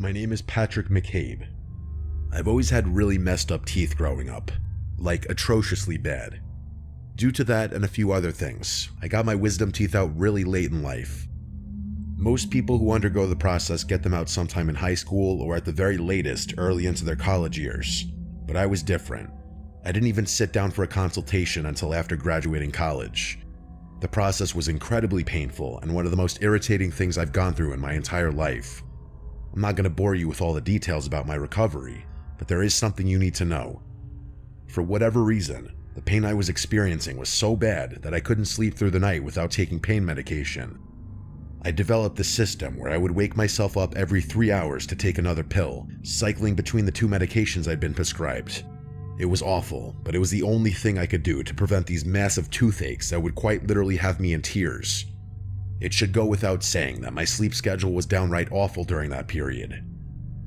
My name is Patrick McCabe. I've always had really messed up teeth growing up, like atrociously bad. Due to that and a few other things, I got my wisdom teeth out really late in life. Most people who undergo the process get them out sometime in high school or at the very latest early into their college years, but I was different. I didn't even sit down for a consultation until after graduating college. The process was incredibly painful and one of the most irritating things I've gone through in my entire life. I'm not going to bore you with all the details about my recovery, but there is something you need to know. For whatever reason, the pain I was experiencing was so bad that I couldn't sleep through the night without taking pain medication. I developed this system where I would wake myself up every 3 hours to take another pill, cycling between the two medications I'd been prescribed. It was awful, but it was the only thing I could do to prevent these massive toothaches that would quite literally have me in tears. It should go without saying that my sleep schedule was downright awful during that period.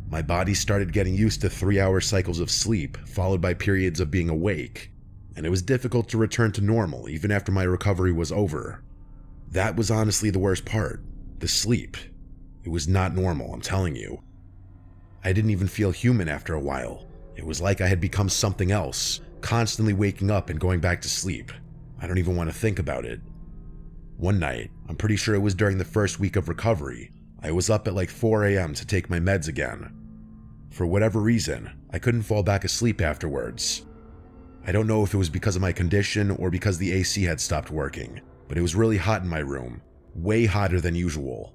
My body started getting used to 3-hour cycles of sleep, followed by periods of being awake, and it was difficult to return to normal even after my recovery was over. That was honestly the worst part, the sleep. It was not normal, I'm telling you. I didn't even feel human after a while. It was like I had become something else, constantly waking up and going back to sleep. I don't even want to think about it. One night, I'm pretty sure it was during the first week of recovery, I was up at like 4 a.m. to take my meds again. For whatever reason, I couldn't fall back asleep afterwards. I don't know if it was because of my condition or because the AC had stopped working, but it was really hot in my room, way hotter than usual.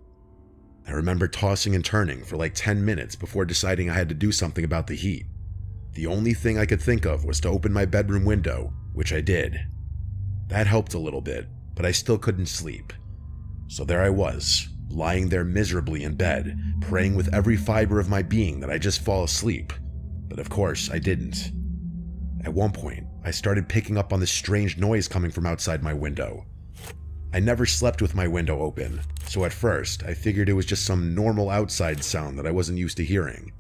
I remember tossing and turning for like 10 minutes before deciding I had to do something about the heat. The only thing I could think of was to open my bedroom window, which I did. That helped a little bit, but I still couldn't sleep. So there I was, lying there miserably in bed, praying with every fiber of my being that I just fall asleep. But of course, I didn't. At one point, I started picking up on this strange noise coming from outside my window. I never slept with my window open, so at first I figured it was just some normal outside sound that I wasn't used to hearing.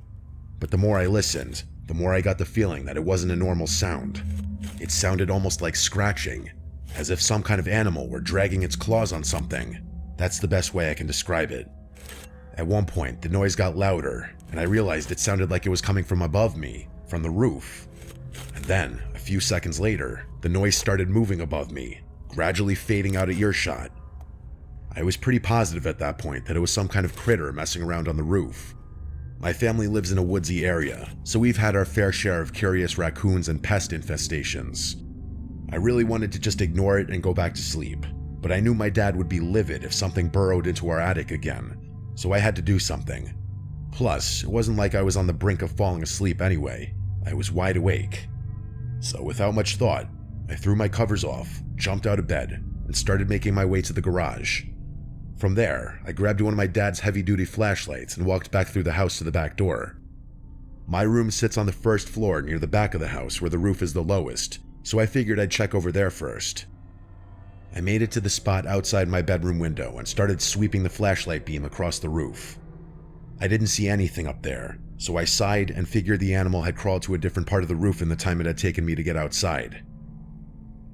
But the more I listened, the more I got the feeling that it wasn't a normal sound. It sounded almost like scratching, as if some kind of animal were dragging its claws on something. That's the best way I can describe it. At one point, the noise got louder, and I realized it sounded like it was coming from above me, from the roof. And then, a few seconds later, the noise started moving above me, gradually fading out of earshot. I was pretty positive at that point that it was some kind of critter messing around on the roof. My family lives in a woodsy area, so we've had our fair share of curious raccoons and pest infestations. I really wanted to just ignore it and go back to sleep, but I knew my dad would be livid if something burrowed into our attic again, so I had to do something. Plus, it wasn't like I was on the brink of falling asleep anyway. I was wide awake. So without much thought, I threw my covers off, jumped out of bed, and started making my way to the garage. From there, I grabbed one of my dad's heavy-duty flashlights and walked back through the house to the back door. My room sits on the first floor near the back of the house where the roof is the lowest, so I figured I'd check over there first. I made it to the spot outside my bedroom window and started sweeping the flashlight beam across the roof. I didn't see anything up there, so I sighed and figured the animal had crawled to a different part of the roof in the time it had taken me to get outside.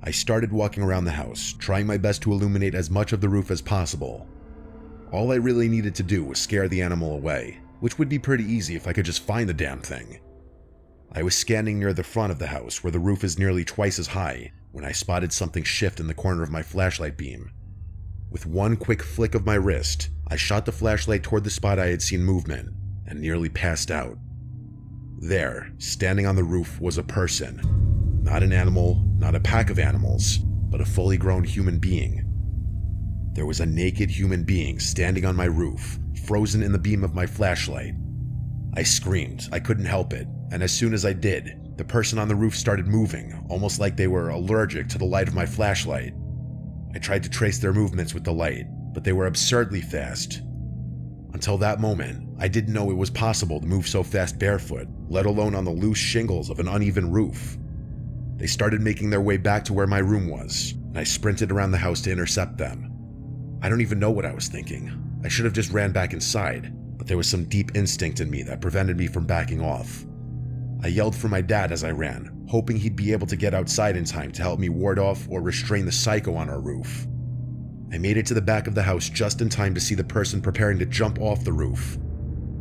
I started walking around the house, trying my best to illuminate as much of the roof as possible. All I really needed to do was scare the animal away, which would be pretty easy if I could just find the damn thing. I was standing near the front of the house where the roof is nearly twice as high when I spotted something shift in the corner of my flashlight beam. With one quick flick of my wrist, I shot the flashlight toward the spot I had seen movement and nearly passed out. There, standing on the roof, was a person. Not an animal, not a pack of animals, but a fully grown human being. There was a naked human being standing on my roof, frozen in the beam of my flashlight. I screamed, I couldn't help it, and as soon as I did, the person on the roof started moving, almost like they were allergic to the light of my flashlight. I tried to trace their movements with the light, but they were absurdly fast. Until that moment, I didn't know it was possible to move so fast barefoot, let alone on the loose shingles of an uneven roof. They started making their way back to where my room was, and I sprinted around the house to intercept them. I don't even know what I was thinking. I should have just ran back inside, but there was some deep instinct in me that prevented me from backing off. I yelled for my dad as I ran, hoping he'd be able to get outside in time to help me ward off or restrain the psycho on our roof. I made it to the back of the house just in time to see the person preparing to jump off the roof.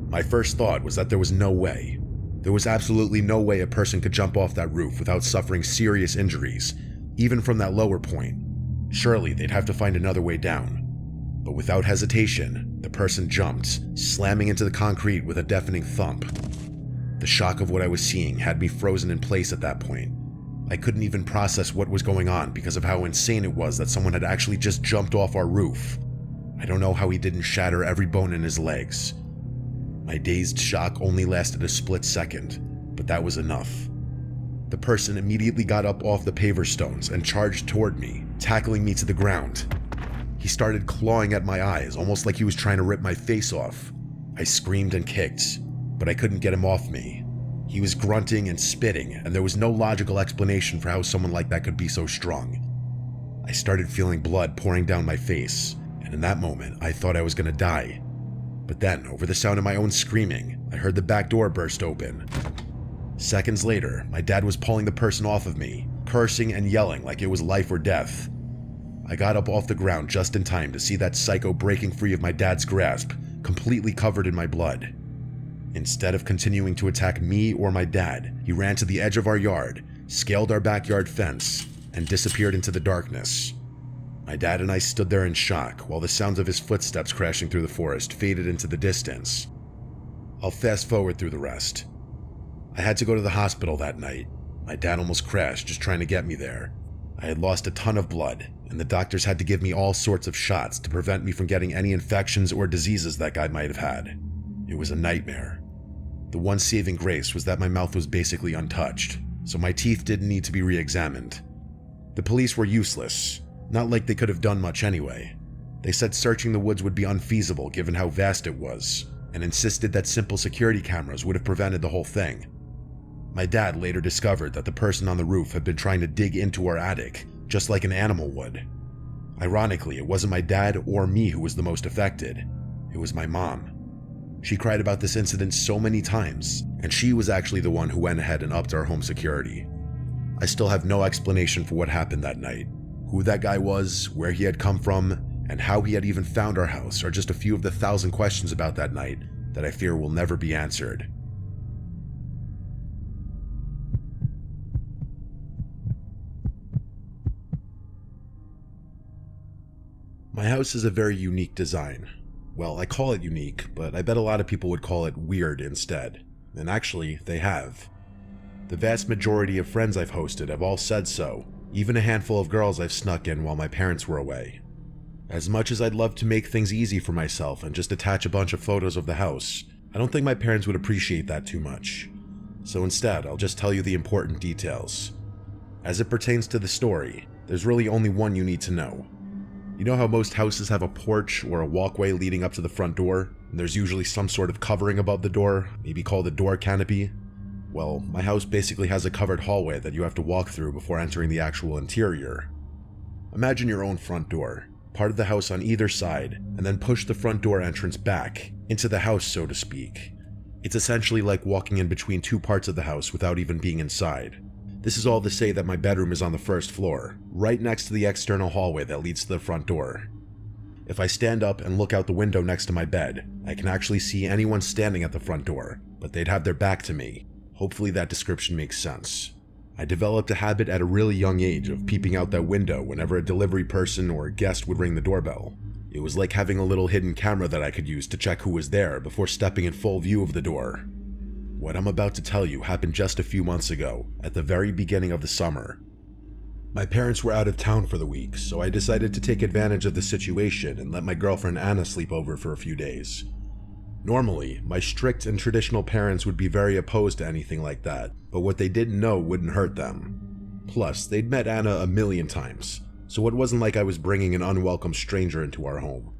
My first thought was that there was no way. There was absolutely no way a person could jump off that roof without suffering serious injuries, even from that lower point. Surely they'd have to find another way down. But without hesitation, the person jumped, slamming into the concrete with a deafening thump. The shock of what I was seeing had me frozen in place at that point. I couldn't even process what was going on because of how insane it was that someone had actually just jumped off our roof. I don't know how he didn't shatter every bone in his legs. My dazed shock only lasted a split second, but that was enough. The person immediately got up off the paver stones and charged toward me, tackling me to the ground. He started clawing at my eyes, almost like he was trying to rip my face off. I screamed and kicked, but I couldn't get him off me. He was grunting and spitting, and there was no logical explanation for how someone like that could be so strong. I started feeling blood pouring down my face, and in that moment, I thought I was going to die. But then, over the sound of my own screaming, I heard the back door burst open. Seconds later, my dad was pulling the person off of me, cursing and yelling like it was life or death. I got up off the ground just in time to see that psycho breaking free of my dad's grasp, completely covered in my blood. Instead of continuing to attack me or my dad, he ran to the edge of our yard, scaled our backyard fence, and disappeared into the darkness. My dad and I stood there in shock while the sounds of his footsteps crashing through the forest faded into the distance. I'll fast forward through the rest. I had to go to the hospital that night. My dad almost crashed just trying to get me there. I had lost a ton of blood, and the doctors had to give me all sorts of shots to prevent me from getting any infections or diseases that guy might have had. It was a nightmare. The one saving grace was that my mouth was basically untouched, so my teeth didn't need to be re-examined. The police were useless, not like they could have done much anyway. They said searching the woods would be unfeasible given how vast it was, and insisted that simple security cameras would have prevented the whole thing. My dad later discovered that the person on the roof had been trying to dig into our attic, just like an animal would. Ironically, it wasn't my dad or me who was the most affected. It was my mom. She cried about this incident so many times, and she was actually the one who went ahead and upped our home security. I still have no explanation for what happened that night. Who that guy was, where he had come from, and how he had even found our house are just a few of the 1,000 questions about that night that I fear will never be answered. My house is a very unique design. Well, I call it unique, but I bet a lot of people would call it weird instead. And actually, they have. The vast majority of friends I've hosted have all said so, even a handful of girls I've snuck in while my parents were away. As much as I'd love to make things easy for myself and just attach a bunch of photos of the house, I don't think my parents would appreciate that too much. So instead, I'll just tell you the important details. As it pertains to the story, there's really only one you need to know. You know how most houses have a porch or a walkway leading up to the front door, and there's usually some sort of covering above the door, maybe called a door canopy? Well, my house basically has a covered hallway that you have to walk through before entering the actual interior. Imagine your own front door, part of the house on either side, and then push the front door entrance back, into the house so to speak. It's essentially like walking in between two parts of the house without even being inside. This is all to say that my bedroom is on the first floor, right next to the external hallway that leads to the front door. If I stand up and look out the window next to my bed, I can actually see anyone standing at the front door, but they'd have their back to me. Hopefully that description makes sense. I developed a habit at a really young age of peeping out that window whenever a delivery person or guest would ring the doorbell. It was like having a little hidden camera that I could use to check who was there before stepping in full view of the door. What I'm about to tell you happened just a few months ago, at the very beginning of the summer. My parents were out of town for the week, so I decided to take advantage of the situation and let my girlfriend Anna sleep over for a few days. Normally, my strict and traditional parents would be very opposed to anything like that, but what they didn't know wouldn't hurt them. Plus, they'd met Anna a million times, so it wasn't like I was bringing an unwelcome stranger into our home.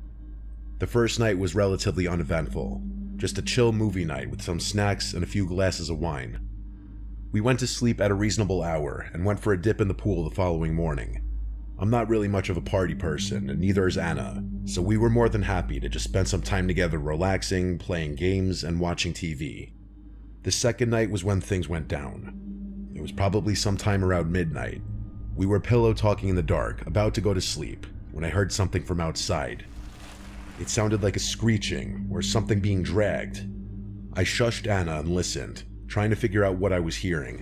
The first night was relatively uneventful, just a chill movie night with some snacks and a few glasses of wine. We went to sleep at a reasonable hour and went for a dip in the pool the following morning. I'm not really much of a party person, and neither is Anna, so we were more than happy to just spend some time together relaxing, playing games, and watching TV. The second night was when things went down. It was probably sometime around midnight. We were pillow talking in the dark, about to go to sleep, when I heard something from outside. It sounded like a screeching, or something being dragged. I shushed Anna and listened, trying to figure out what I was hearing.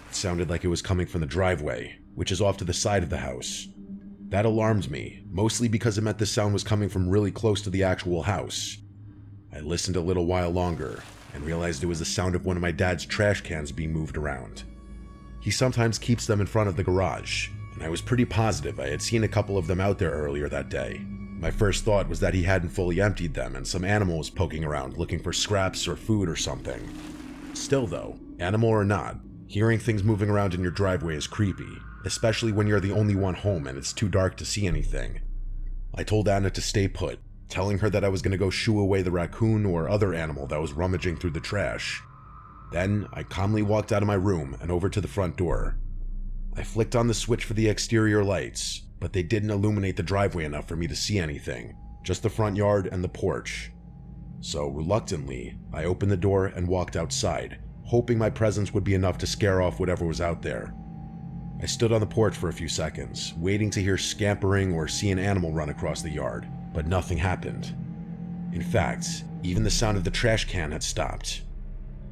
It sounded like it was coming from the driveway, which is off to the side of the house. That alarmed me, mostly because it meant the sound was coming from really close to the actual house. I listened a little while longer and realized it was the sound of one of my dad's trash cans being moved around. He sometimes keeps them in front of the garage, and I was pretty positive I had seen a couple of them out there earlier that day. My first thought was that he hadn't fully emptied them and some animal was poking around looking for scraps or food or something. Still though, animal or not, hearing things moving around in your driveway is creepy, especially when you're the only one home and it's too dark to see anything. I told Anna to stay put, telling her that I was going to go shoo away the raccoon or other animal that was rummaging through the trash. Then I calmly walked out of my room and over to the front door. I flicked on the switch for the exterior lights, but they didn't illuminate the driveway enough for me to see anything, just the front yard and the porch. So reluctantly, I opened the door and walked outside, hoping my presence would be enough to scare off whatever was out there. I stood on the porch for a few seconds, waiting to hear scampering or see an animal run across the yard, but nothing happened. In fact, even the sound of the trash can had stopped.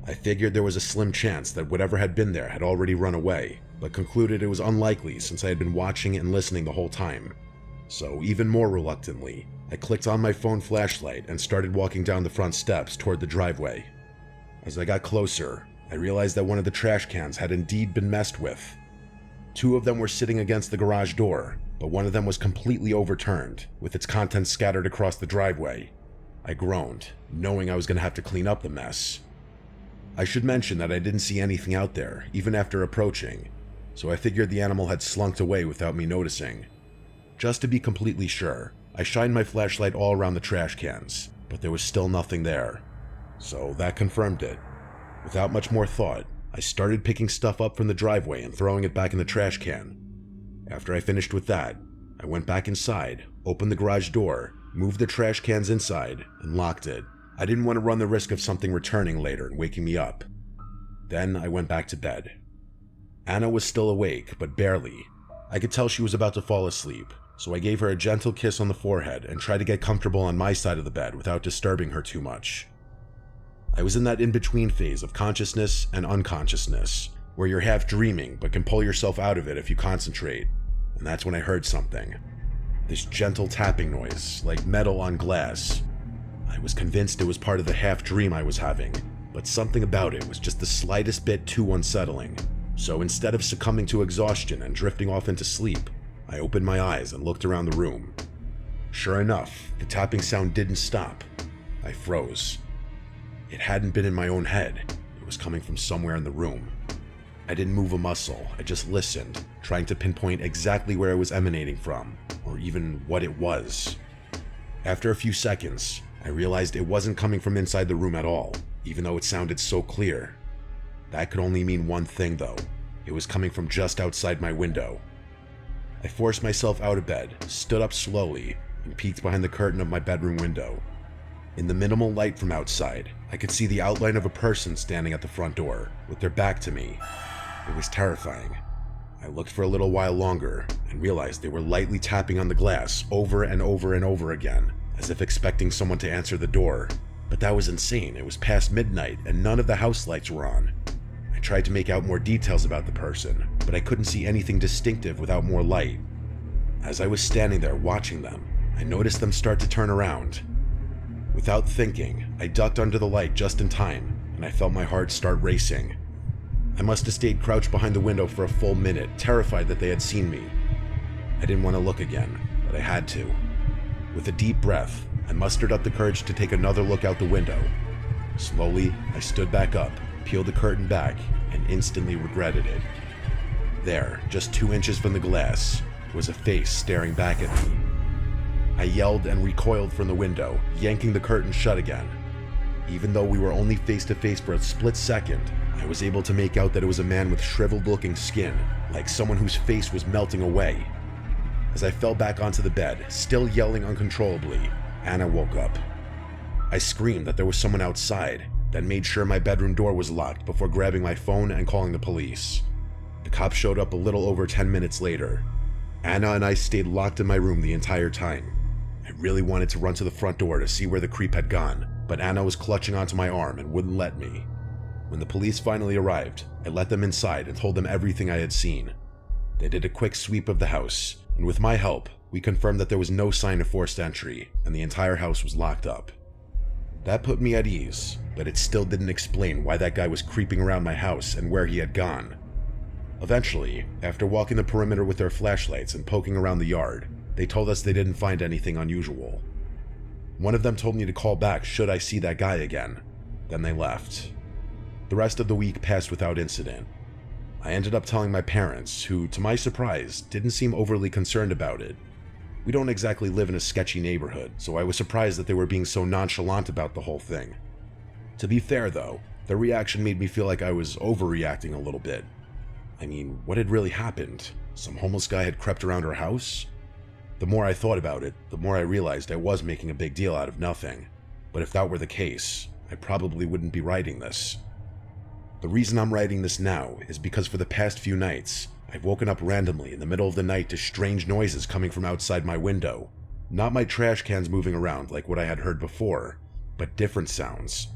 I figured there was a slim chance that whatever had been there had already run away, but concluded it was unlikely since I had been watching and listening the whole time. So even more reluctantly, I clicked on my phone flashlight and started walking down the front steps toward the driveway. As I got closer, I realized that one of the trash cans had indeed been messed with. Two of them were sitting against the garage door, but one of them was completely overturned, with its contents scattered across the driveway. I groaned, knowing I was going to have to clean up the mess. I should mention that I didn't see anything out there, even after approaching, so I figured the animal had slunk away without me noticing. Just to be completely sure, I shined my flashlight all around the trash cans, but there was still nothing there. So that confirmed it. Without much more thought, I started picking stuff up from the driveway and throwing it back in the trash can. After I finished with that, I went back inside, opened the garage door, moved the trash cans inside, and locked it. I didn't want to run the risk of something returning later and waking me up. Then I went back to bed. Anna was still awake, but barely. I could tell she was about to fall asleep, so I gave her a gentle kiss on the forehead and tried to get comfortable on my side of the bed without disturbing her too much. I was in that in-between phase of consciousness and unconsciousness, where you're half dreaming but can pull yourself out of it if you concentrate, and that's when I heard something. This gentle tapping noise, like metal on glass. I was convinced it was part of the half-dream I was having, but something about it was just the slightest bit too unsettling. So instead of succumbing to exhaustion and drifting off into sleep, I opened my eyes and looked around the room. Sure enough, the tapping sound didn't stop. I froze. It hadn't been in my own head. It was coming from somewhere in the room. I didn't move a muscle. I just listened, trying to pinpoint exactly where it was emanating from, or even what it was. After a few seconds, I realized it wasn't coming from inside the room at all, even though it sounded so clear. That could only mean one thing though. It was coming from just outside my window. I forced myself out of bed, stood up slowly, and peeked behind the curtain of my bedroom window. In the minimal light from outside, I could see the outline of a person standing at the front door, with their back to me. It was terrifying. I looked for a little while longer, and realized they were lightly tapping on the glass over and over and over again, as if expecting someone to answer the door. But that was insane. It was past midnight, and none of the house lights were on. I tried to make out more details about the person, but I couldn't see anything distinctive without more light. As I was standing there watching them, I noticed them start to turn around. Without thinking, I ducked under the light just in time, and I felt my heart start racing. I must have stayed crouched behind the window for a full minute, terrified that they had seen me. I didn't want to look again, but I had to. With a deep breath, I mustered up the courage to take another look out the window. Slowly, I stood back up, peeled the curtain back, and instantly regretted it. There, just 2 inches from the glass, was a face staring back at me. I yelled and recoiled from the window, yanking the curtain shut again. Even though we were only face to face for a split second, I was able to make out that it was a man with shriveled-looking skin, like someone whose face was melting away. As I fell back onto the bed, still yelling uncontrollably, Anna woke up. I screamed that there was someone outside, then made sure my bedroom door was locked before grabbing my phone and calling the police. The cops showed up a little over 10 minutes later. Anna and I stayed locked in my room the entire time. I really wanted to run to the front door to see where the creep had gone, but Anna was clutching onto my arm and wouldn't let me. When the police finally arrived, I let them inside and told them everything I had seen. They did a quick sweep of the house, and with my help, we confirmed that there was no sign of forced entry, and the entire house was locked up. That put me at ease, but it still didn't explain why that guy was creeping around my house and where he had gone. Eventually, after walking the perimeter with their flashlights and poking around the yard, they told us they didn't find anything unusual. One of them told me to call back should I see that guy again. Then they left. The rest of the week passed without incident. I ended up telling my parents, who, to my surprise, didn't seem overly concerned about it. We don't exactly live in a sketchy neighborhood, so I was surprised that they were being so nonchalant about the whole thing. To be fair though, their reaction made me feel like I was overreacting a little bit. I mean, what had really happened? Some homeless guy had crept around our house? The more I thought about it, the more I realized I was making a big deal out of nothing. But if that were the case, I probably wouldn't be writing this. The reason I'm writing this now is because for the past few nights, I've woken up randomly in the middle of the night to strange noises coming from outside my window. Not my trash cans moving around like what I had heard before, but different sounds.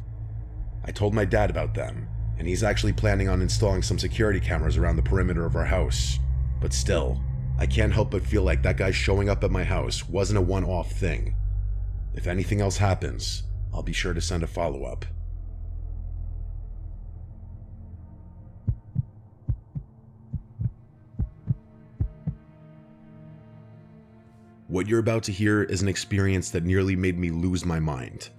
I told my dad about them, and he's actually planning on installing some security cameras around the perimeter of our house. But still, I can't help but feel like that guy showing up at my house wasn't a one-off thing. If anything else happens, I'll be sure to send a follow-up. What you're about to hear is an experience that nearly made me lose my mind.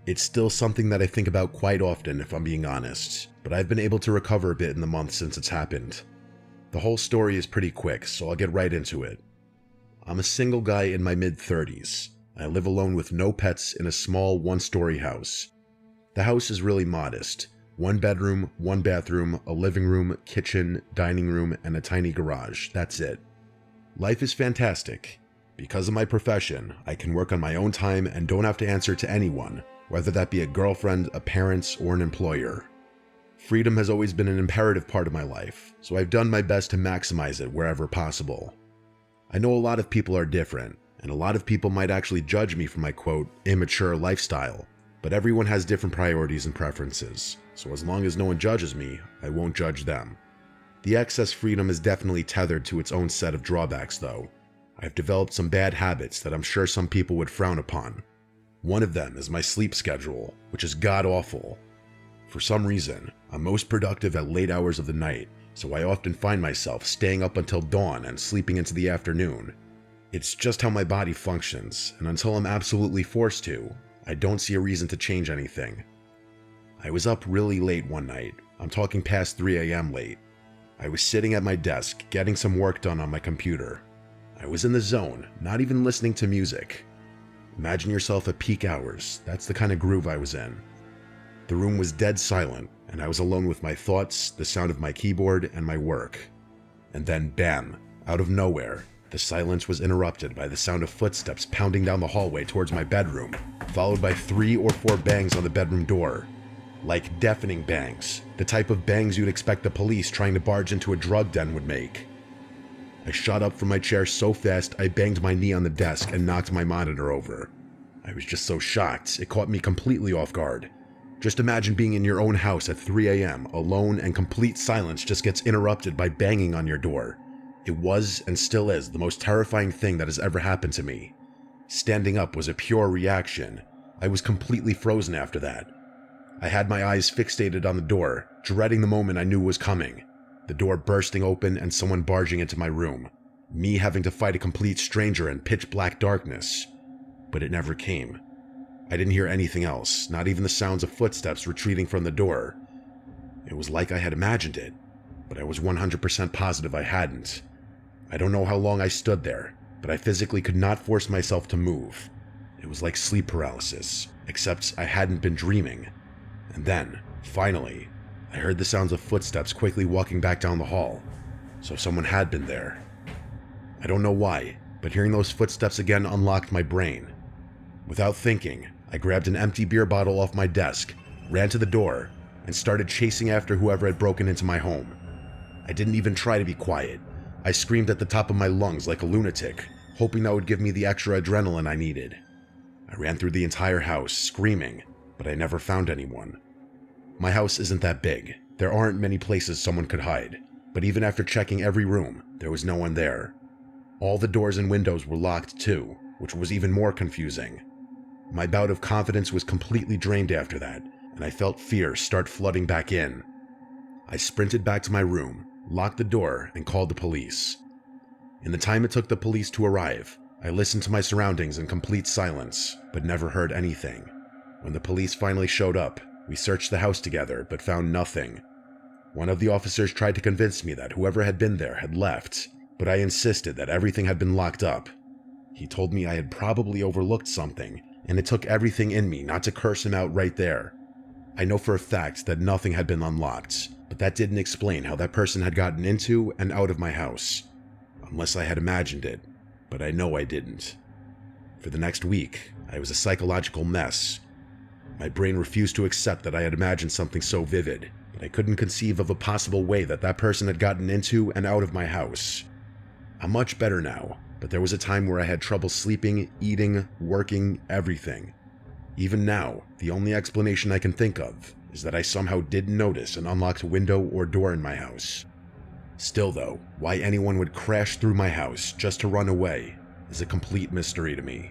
It's still something that I think about quite often if I'm being honest, but I've been able to recover a bit in the months since it's happened. The whole story is pretty quick, so I'll get right into it. I'm a single guy in my mid-30s. I live alone with no pets in a small one-story house. The house is really modest. 1 bedroom, 1 bathroom, a living room, kitchen, dining room, and a tiny garage. That's it. Life is fantastic. Because of my profession, I can work on my own time and don't have to answer to anyone, whether that be a girlfriend, a parent, or an employer. Freedom has always been an imperative part of my life, so I've done my best to maximize it wherever possible. I know a lot of people are different, and a lot of people might actually judge me for my quote, immature lifestyle, but everyone has different priorities and preferences, so as long as no one judges me, I won't judge them. The excess freedom is definitely tethered to its own set of drawbacks though. I've developed some bad habits that I'm sure some people would frown upon. One of them is my sleep schedule, which is god-awful. For some reason, I'm most productive at late hours of the night, so I often find myself staying up until dawn and sleeping into the afternoon. It's just how my body functions, and until I'm absolutely forced to, I don't see a reason to change anything. I was up really late one night. I'm talking past 3 a.m. late. I was sitting at my desk, getting some work done on my computer. I was in the zone, not even listening to music. Imagine yourself at peak hours. That's the kind of groove I was in. The room was dead silent, and I was alone with my thoughts, the sound of my keyboard, and my work. And then, bam, out of nowhere, the silence was interrupted by the sound of footsteps pounding down the hallway towards my bedroom, followed by 3 or 4 bangs on the bedroom door. Like deafening bangs, the type of bangs you'd expect the police trying to barge into a drug den would make. I shot up from my chair so fast I banged my knee on the desk and knocked my monitor over. I was just so shocked, it caught me completely off guard. Just imagine being in your own house at 3 a.m., alone, and complete silence just gets interrupted by banging on your door. It was, and still is, the most terrifying thing that has ever happened to me. Standing up was a pure reaction. I was completely frozen after that. I had my eyes fixated on the door, dreading the moment I knew was coming. The door bursting open and someone barging into my room. Me having to fight a complete stranger in pitch black darkness. But it never came. I didn't hear anything else, not even the sounds of footsteps retreating from the door. It was like I had imagined it, but I was 100% positive I hadn't. I don't know how long I stood there, but I physically could not force myself to move. It was like sleep paralysis, except I hadn't been dreaming. And then, finally, I heard the sounds of footsteps quickly walking back down the hall, so someone had been there. I don't know why, but hearing those footsteps again unlocked my brain. Without thinking, I grabbed an empty beer bottle off my desk, ran to the door, and started chasing after whoever had broken into my home. I didn't even try to be quiet. I screamed at the top of my lungs like a lunatic, hoping that would give me the extra adrenaline I needed. I ran through the entire house, screaming, but I never found anyone. My house isn't that big. There aren't many places someone could hide, but even after checking every room, there was no one there. All the doors and windows were locked too, which was even more confusing. My bout of confidence was completely drained after that, and I felt fear start flooding back in. I sprinted back to my room, locked the door, and called the police. In the time it took the police to arrive, I listened to my surroundings in complete silence, but never heard anything. When the police finally showed up, we searched the house together, but found nothing. One of the officers tried to convince me that whoever had been there had left, but I insisted that everything had been locked up. He told me I had probably overlooked something, and it took everything in me not to curse him out right there. I know for a fact that nothing had been unlocked, but that didn't explain how that person had gotten into and out of my house. Unless I had imagined it, but I know I didn't. For the next week, I was a psychological mess. My brain refused to accept that I had imagined something so vivid, but I couldn't conceive of a possible way that that person had gotten into and out of my house. I'm much better now, but there was a time where I had trouble sleeping, eating, working, everything. Even now, the only explanation I can think of is that I somehow didn't notice an unlocked window or door in my house. Still though, why anyone would crash through my house just to run away is a complete mystery to me.